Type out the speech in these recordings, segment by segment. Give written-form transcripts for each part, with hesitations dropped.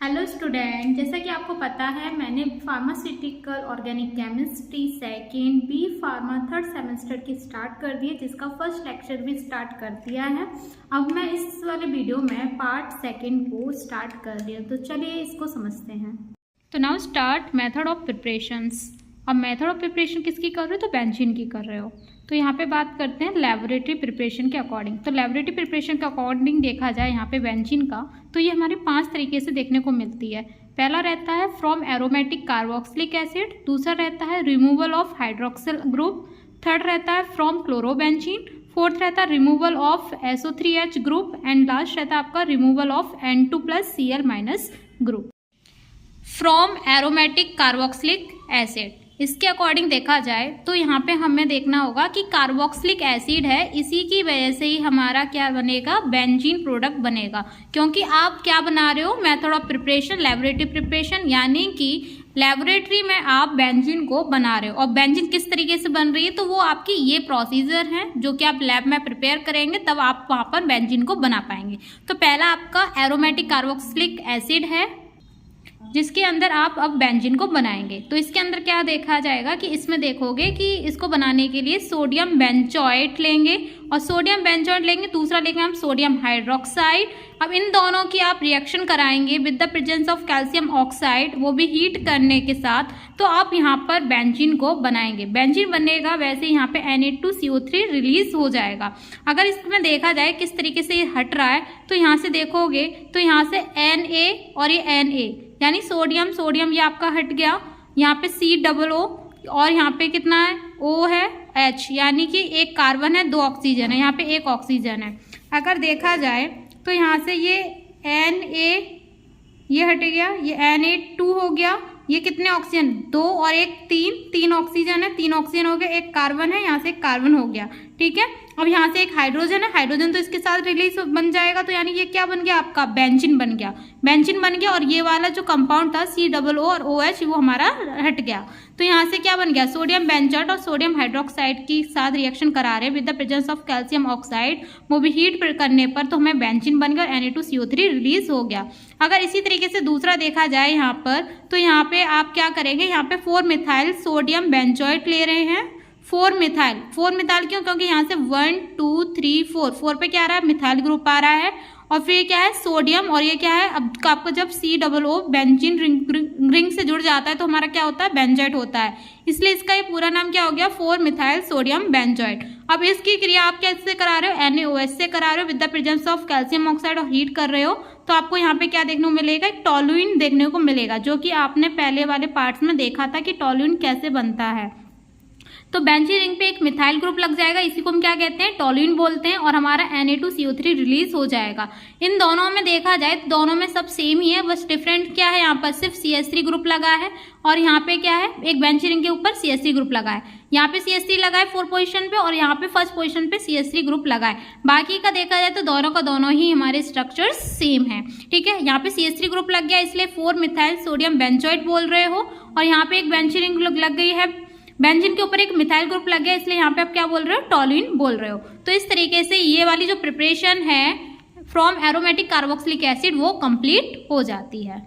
Hello student, जैसा कि आपको पता है मैंने pharmaceutical organic chemistry second B pharma third semester की स्टार्ट कर दी है, जिसका फर्स्ट लेक्चर भी स्टार्ट कर दिया है। अब मैं इस वाले वीडियो में पार्ट सेकेंड को स्टार्ट कर रही हूँ, तो चलिए इसको समझते हैं। तो now start method of preparations. अब मेथड ऑफ प्रिपरेशन किसकी कर रहे हो? तो बेंजीन की कर रहे हो। तो यहाँ पे बात करते हैं लेबोरेटरी प्रिपरेशन के अकॉर्डिंग। तो लेबोरेटरी प्रिपरेशन के अकॉर्डिंग देखा जाए यहाँ पे बेंजीन का, तो ये हमारे 5 तरीके से देखने को मिलती है। पहला रहता है फ्रॉम एरोमेटिक कार्बोक्सिलिक एसिड, दूसरा रहता है removal of hydroxyl group, third रहता है फ्रॉम क्लोरोबेंजीन, फोर्थ रहता है removal of SO3H group and last रहता है आपका removal of N2+Cl- group from aromatic carboxylic acid. इसके अकॉर्डिंग देखा जाए तो यहाँ पे हमें देखना होगा कि कार्बोक्सिलिक एसिड है, इसी की वजह से ही हमारा क्या बनेगा? बेंजीन प्रोडक्ट बनेगा। क्योंकि आप क्या बना रहे हो? Method of preparation, laboratory preparation, यानी कि लेबोरेटरी में आप बेंजीन को बना रहे हो। और बेंजीन किस तरीके से बन रही है? तो वो आपकी ये प्रोसीजर है जो कि आप लैब में प्रिपेयर करेंगे, तब आप वहाँ पर बेंजीन को बना पाएंगे। तो पहला आपका एरोमेटिक कार्बोक्सिलिक एसिड है, जिसके अंदर आप अब बेंजीन को बनाएंगे। तो इसके अंदर क्या देखा जाएगा कि इसमें देखोगे कि इसको बनाने के लिए सोडियम बेंजोएट लेंगे और सोडियम बेंजोएट लेंगे, दूसरा लेंगे हम सोडियम हाइड्रोक्साइड। अब इन दोनों की आप रिएक्शन कराएंगे with the presence of calcium oxide, वो भी हीट करने के साथ, तो आप यहाँ पर बेंजीन को बनाएंगे। बेंजीन बनेगा, वैसे यहाँ पे Na2CO3 रिलीज हो जाएगा। अगर इसमें देखा जाए किस तरीके से ये हट रहा है, तो यहाँ से देखोगे तो यहाँ से Na और ये Na यानी सोडियम सोडियम ये आपका हट गया, यहाँ पे COO और यहाँ पे कितना है? O है, H, यानी कि एक कार्बन है, 2 ऑक्सीजन है, यहाँ पे 1 ऑक्सीजन है। अगर देखा जाए तो यहाँ से ये Na ये हट गया, ये Na2 हो गया, ये कितने ऑक्सीजन? 2 और 1 3 ऑक्सीजन है, 3 ऑक्सीजन हो गया, एक कार्बन है, यहाँ से एक कार्बन हो गया। ठीक है, अब यहाँ से एक हाइड्रोजन है, हाइड्रोजन तो इसके साथ रिलीज बन जाएगा, तो यानी ये क्या बन गया? आपका बेंजीन बन गया। बेंजीन बन गया और ये वाला जो कंपाउंड था COO और OH वो हमारा हट गया। तो यहाँ से क्या बन गया? सोडियम बेंजोएट और सोडियम हाइड्रोक्साइड के साथ रिएक्शन करा रहे with the presence of calcium oxide, वो भी हीट करने पर तो हमें बेंजीन बन गया और Na2CO3 रिलीज हो गया। अगर इसी तरीके से दूसरा देखा जाए यहाँ पर, तो यहाँ पे आप क्या करेंगे? यहाँ पे 4 मिथाइल सोडियम बेंजोएट ले रहे हैं। 4 मिथाइल क्यों? क्योंकि यहाँ से 1 2 3 4 पे क्या आ रहा है? मिथाइल ग्रुप आ रहा है। और फिर क्या है? सोडियम, और ये क्या है? अब आपका जब COO बेंजीन रिंग से जुड़ जाता है तो हमारा क्या होता है? बेंजोएट होता है, इसलिए इसका ये पूरा नाम क्या हो गया? 4 मिथाइल सोडियम बेंजोएट। अब इसकी क्रिया आप कैसे करा रहे हो? NaOH से करा रहे हो with the presence of calcium oxide और हीट कर रहे हो, तो आपको यहाँ पे क्या देखने को मिलेगा? एक टोलुइन देखने को मिलेगा, जो कि आपने पहले वाले पार्ट्स में देखा था कि टोलुइन कैसे बनता है। तो बेंजीन रिंग पे एक मिथाइल ग्रुप लग जाएगा, इसी को हम क्या कहते हैं? टोलुइन बोलते हैं, और हमारा Na2CO3 रिलीज हो जाएगा। इन दोनों में देखा जाए तो दोनों में सब सेम ही है, बस डिफरेंट क्या है? यहाँ पर सिर्फ CH3 ग्रुप लगा है, और यहाँ पे क्या है? एक बेंजीन रिंग के ऊपर CH3 ग्रुप लगा है। यहाँ पे CH3 लगा है 4 पोजिशन पे, और यहाँ पे फर्स्ट पोजिशन पे CH3 ग्रुप लगा है। बाकी का देखा जाए तो दोनों का दोनों ही हमारे स्ट्रक्चर सेम है। ठीक है, यहाँ पे CH3 ग्रुप लग गया, इसलिए 4 मिथाइल सोडियम बेंजोएट बोल रहे हो, और यहाँ पे एक बेंजीन रिंग लग गई है, बेंजीन के ऊपर एक मिथाइल ग्रुप लग गया, इसलिए यहाँ पे आप क्या बोल रहे हो? टोलुइन बोल रहे हो। तो इस तरीके से ये वाली जो प्रिपरेशन है फ्रॉम एरोमेटिक कार्बोक्सिलिक एसिड वो कंप्लीट हो जाती है।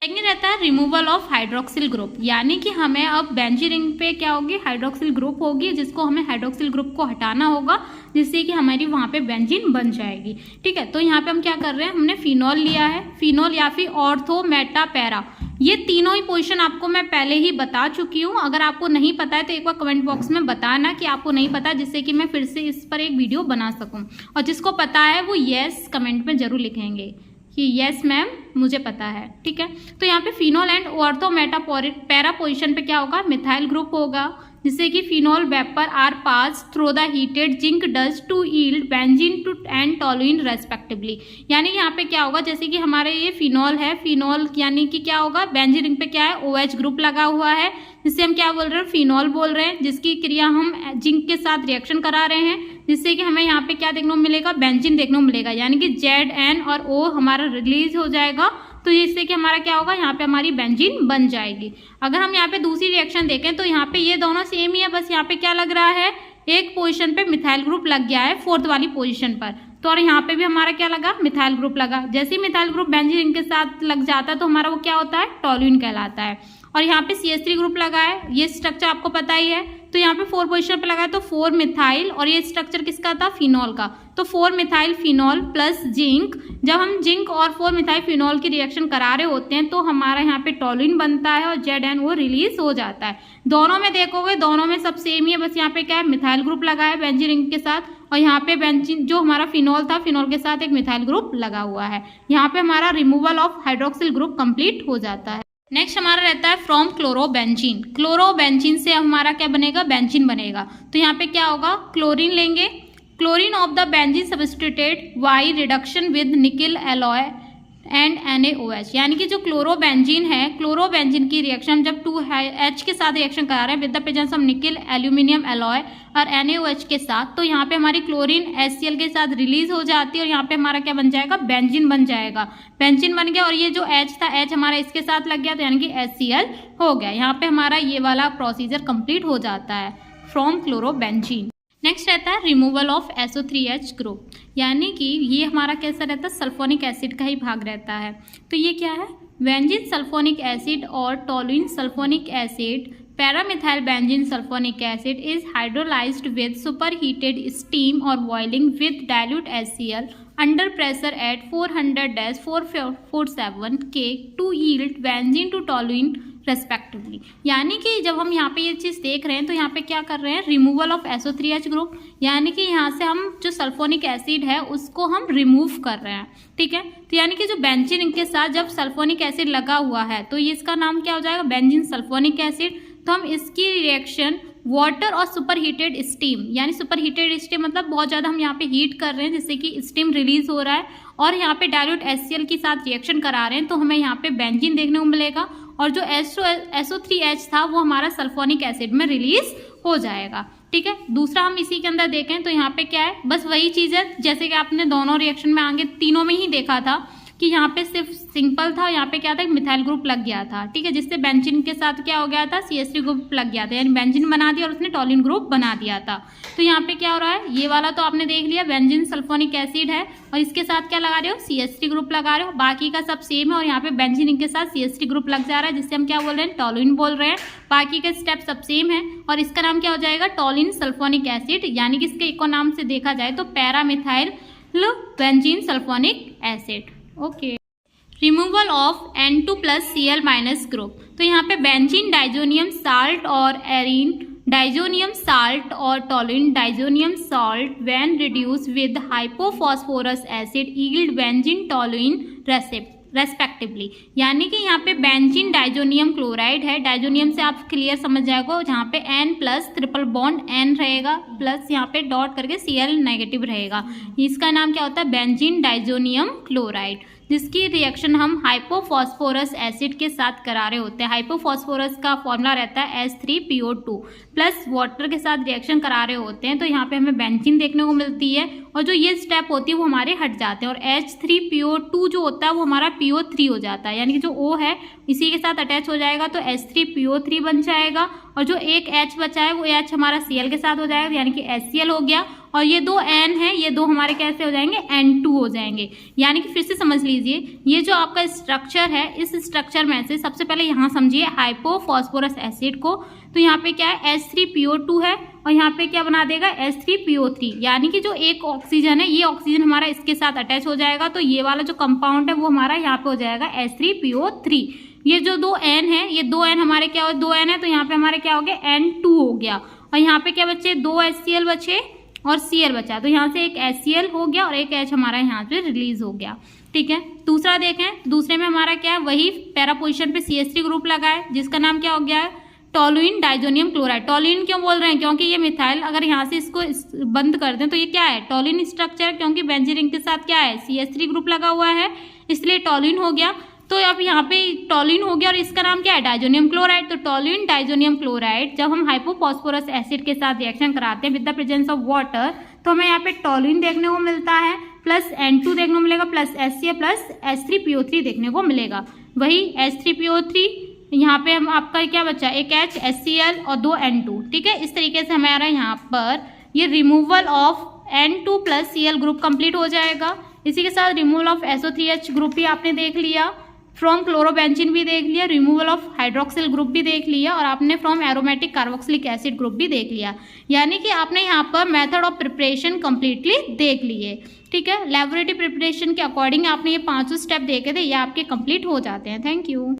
सेकंड रहता है रिमूवल ऑफ हाइड्रोक्सिल ग्रुप, यानी कि हमें अब बेंजीन रिंग पे क्या होगी? हाइड्रोक्सिल ग्रुप होगी, जिसको हमें हाइड्रोक्सिल ग्रुप को हटाना होगा, जिससे कि हमारी वहाँ पे बेंजीन बन जाएगी। ठीक है, तो यहाँ पे हम क्या कर रहे हैं? हमने फिनॉल लिया है, फिनॉल या फिर ऑर्थो मेटा पैरा, ये तीनों ही पोजीशन आपको मैं पहले ही बता चुकी हूँ। अगर आपको नहीं पता है तो एक बार कमेंट बॉक्स में बताना कि आपको नहीं पता, जिससे कि मैं फिर से इस पर एक वीडियो बना सकूँ। और जिसको पता है वो येस कमेंट में जरूर लिखेंगे कि यस मैम मुझे पता है। ठीक है, तो यहाँ पे phenol and ortho meta para position पे क्या होगा? मिथाइल ग्रुप होगा, जिससे कि phenol vapour are pass through the heated zinc dust to yield benzene two and toluene respectively. यानी यहाँ पे क्या होगा? जैसे कि हमारे ये फिनॉल है, फिनॉल यानी कि क्या होगा? बेंजीन रिंग पे क्या है? OH ग्रुप लगा हुआ है, जिससे हम क्या बोल रहे हैं? फिनॉल बोल रहे हैं, जिसकी क्रिया हम जिंक के साथ रिएक्शन करा रहे हैं, जिससे कि हमें यहाँ पे क्या देखने को मिलेगा? बेंजीन देखने को मिलेगा, यानी कि ZN और O हमारा रिलीज हो जाएगा, तो इससे कि हमारा क्या होगा? यहाँ पे हमारी बेंजीन बन जाएगी। अगर हम यहाँ पे दूसरी रिएक्शन देखें तो यहाँ पे ये दोनों सेम ही है, बस यहाँ पे क्या लग रहा है? एक पोजीशन पे मिथाइल ग्रुप लग गया है 4th वाली पोजीशन पर, तो और यहाँ पे भी हमारा क्या लगा, मिथाइल ग्रुप लगा। जैसे ही मिथाइल ग्रुप बेंजीन रिंग के साथ लग जाता है तो हमारा वो क्या होता है, टॉल्यूइन कहलाता है। और यहाँ पे CH3 ग्रुप लगा है, ये स्ट्रक्चर आपको पता ही है। तो यहाँ पे 4 पोजीशन पे लगा है तो 4 मिथाइल, और ये स्ट्रक्चर किसका था, फिनॉल का। तो 4 मिथाइल फिनॉल प्लस जिंक, जब हम जिंक और 4 मिथाइल फिनॉल की रिएक्शन करा रहे होते हैं तो हमारा यहाँ पे टॉल्यूइन बनता है और ZN वो रिलीज हो जाता है। दोनों में देखोगे, दोनों में सब सेम ही है, बस यहाँ पे क्या है, मिथाइल ग्रुप लगा है बेंजीन रिंग के साथ, और यहाँ पे बेंजीन जो हमारा फिनॉल था, फिनॉल के साथ एक मिथाइल ग्रुप लगा हुआ है। यहाँ पे हमारा removal of hydroxyl group complete हो जाता है। नेक्स्ट हमारा रहता है फ्रॉम क्लोरोबेंजीन। क्लोरोबेंजीन से हमारा क्या बनेगा, बेंजीन बनेगा। तो यहाँ पे क्या होगा, क्लोरीन लेंगे, chlorine of the benzene substituted by reduction with निकल एलॉय एंड NaOH, यानी कि जो क्लोरोबेंजीन है, क्लोरोबेंजीन की रिएक्शन जब 2H के साथ रिएक्शन करा रहे हैं विद द प्रेजेंस ऑफ निकल एल्यूमिनियम एलॉय और NaOH के साथ, तो यहाँ पे हमारी क्लोरीन HCl के साथ रिलीज हो जाती है और यहाँ पे हमारा क्या बन जाएगा, बेंजीन बन जाएगा। बेंजीन बन गया और ये जो H था, H हमारा इसके साथ लग गया तो यानी कि HCl हो गया। यहाँ पे हमारा ये वाला प्रोसीजर कंप्लीट हो जाता है फ्रॉम क्लोरोबेंजीन। नेक्स्ट रहता है रिमूवल ऑफ SO3H ग्रुप, यानी कि ये हमारा कैसा रहता है, सल्फोनिक एसिड का ही भाग रहता है। तो ये क्या है, बेंजीन सल्फोनिक एसिड और toluene sulphonic acid, para methyl benzene sulphonic acid is hydrolysed with superheated steam और boiling with dilute HCl under pressure at 400-447 K to yield benzene to toluene respectively. यानी कि जब हम यहाँ पे ये चीज़ देख रहे हैं तो यहाँ पे क्या कर रहे हैं, रिमूवल ऑफ SO3H ग्रुप, यानी कि यहाँ से हम जो सल्फोनिक एसिड है उसको हम रिमूव कर रहे हैं, ठीक है। तो यानी कि जो बेंजीन इनके साथ जब सल्फोनिक एसिड लगा हुआ है तो ये इसका नाम क्या हो जाएगा, बेंजीन सल्फोनिक एसिड। तो हम इसकी रिएक्शन वाटर और सुपर हीटेड स्टीम, यानी सुपर हीटेड स्टीम मतलब बहुत ज़्यादा हम यहाँ पे हीट कर रहे हैं जिससे कि स्टीम रिलीज हो रहा है, और यहाँ पे डाइल्यूट HCl के साथ रिएक्शन करा रहे हैं तो हमें यहाँ पे बेंजीन देखने को मिलेगा, और जो SO3H था वो हमारा सल्फोनिक एसिड में रिलीज हो जाएगा, ठीक है। दूसरा हम इसी के अंदर देखें तो यहाँ पे क्या है, बस वही चीज़ है जैसे कि आपने दोनों रिएक्शन में आगे तीनों में ही देखा था कि यहाँ पे सिर्फ सिंपल था, यहाँ पे क्या था, मिथाइल ग्रुप लग गया था, ठीक है, जिससे बेंजीन के साथ क्या हो गया था, CH3 ग्रुप लग गया था, यानी बेंजीन बना दिया और उसने टॉल्यूइन ग्रुप बना दिया था। तो यहाँ पे क्या हो रहा है, ये वाला तो आपने देख लिया, बेंजीन सल्फोनिक एसिड है और इसके साथ क्या लगा रहे हो, CH3 ग्रुप लगा रहे हो, बाकी का सब सेम है, और यहाँ पे बेंजीन के साथ CH3 ग्रुप लग जा रहा है जिससे हम क्या बोल रहे हैं, टॉल्यूइन बोल रहे हैं। बाकी के स्टेप सब सेम है और इसका नाम क्या हो जाएगा, टॉल्यूइन सल्फोनिक एसिड, यानी कि इसके इको नाम से देखा जाए तो para methyl benzene sulphonic acid. Okay, removal of N2+Cl- group. तो यहाँ पे बेंजीन डाइजोनियम साल्ट और एरीन डाइजोनियम साल्ट और toluene diazonium salt when reduce with hypophosphorous acid yield benzene toluene respectively. यानी कि यहाँ पे बेंजीन डाइजोनियम क्लोराइड है, डाइजोनियम से आप क्लियर समझ जाएगा, जहाँ पे N plus triple bond N रहेगा प्लस यहाँ पे डॉट करके Cl नेगेटिव रहेगा, इसका नाम क्या होता है, बेंजीन डाइजोनियम क्लोराइड, जिसकी रिएक्शन हम हाइपोफॉस्फोरस एसिड के साथ करा रहे होते हैं। हाइपोफॉस्फोरस का फॉर्मूला रहता है H3PO2 प्लस वाटर के साथ रिएक्शन करा रहे होते हैं तो यहाँ पे हमें बेंजीन देखने को मिलती है, और जो ये स्टेप होती है वो हमारे हट जाते हैं, और H3PO2 जो होता है वो हमारा PO3 हो जाता है, यानी कि जो O है इसी के साथ अटैच हो जाएगा तो H3PO3 बन जाएगा, और जो एक H बचा है वो H हमारा Cl के साथ हो जाएगा यानी कि HCl हो गया, और ये दो N है, ये दो हमारे कैसे हो जाएंगे, N2 हो जाएंगे। यानी कि फिर से समझ लीजिए, ये जो आपका स्ट्रक्चर है, इस स्ट्रक्चर में से सबसे पहले यहाँ समझिए हाइपोफॉस्फोरस एसिड को, तो यहाँ पे क्या है, H3PO2 है और यहाँ पे क्या बना देगा, H3PO3, यानी कि जो एक ऑक्सीजन है, ये ऑक्सीजन हमारा इसके साथ अटैच हो जाएगा तो ये वाला जो कंपाउंड है वो हमारा यहाँ पे हो जाएगा H3PO3। ये जो दो N है, ये दो N हमारे क्या हो, दो N है तो यहाँ पे हमारे क्या हो गया, N2 हो गया, और यहाँ पे क्या बचे, दो HCl बचे और Cl बचा, तो यहाँ से एक HCl हो गया और एक H हमारा यहाँ पे रिलीज हो गया, ठीक है। दूसरा देखें, दूसरे में हमारा क्या है, वही पैरा पोजीशन पे CH3 ग्रुप लगा है जिसका नाम क्या हो गया है, टॉल्यूइन डाइजोनियम क्लोराइड। टॉल्यूइन क्यों बोल रहे हैं, क्योंकि ये मिथाइल, अगर यहाँ से इसको बंद कर दें तो ये क्या है, टॉल्यूइन स्ट्रक्चर, क्योंकि बेंजीन रिंग के साथ क्या है, CH3 ग्रुप लगा हुआ है इसलिए टॉल्यूइन हो गया। तो अब यहाँ पे टॉल्यूइन हो गया और इसका नाम क्या है, डाइजोनियम क्लोराइड। तो टॉल्यूइन डाइजोनियम क्लोराइड जब हम हाइपोफॉस्फोरस एसिड के साथ रिएक्शन कराते हैं with the presence of water तो हमें यहाँ पे टॉल्यूइन देखने को मिलता है प्लस N2 देखने को मिलेगा प्लस HCl प्लस H3PO3 देखने को मिलेगा। वही H3PO3 यहाँ पे हम आपका क्या बचा, एक H, HCl और दो N2, ठीक है। इस तरीके से हमारा यहाँ पर ये removal of N2+Cl group complete हो जाएगा। इसी के साथ रिमूवल ऑफ SO3H ग्रुप भी आपने देख लिया, फ्रॉम क्लोरोबेंजीन भी देख लिया, रिमूवल ऑफ हाइड्रोक्सिल ग्रुप भी देख लिया, और आपने from aromatic carboxylic acid group भी देख लिया। यानी कि आपने यहाँ पर मेथड ऑफ प्रिपरेशन कम्प्लीटली देख लिए। ठीक है, लैबोरेटरी प्रिपरेशन के अकॉर्डिंग आपने ये 5 स्टेप देखे थे, ये आपके कंप्लीट हो जाते हैं। Thank you.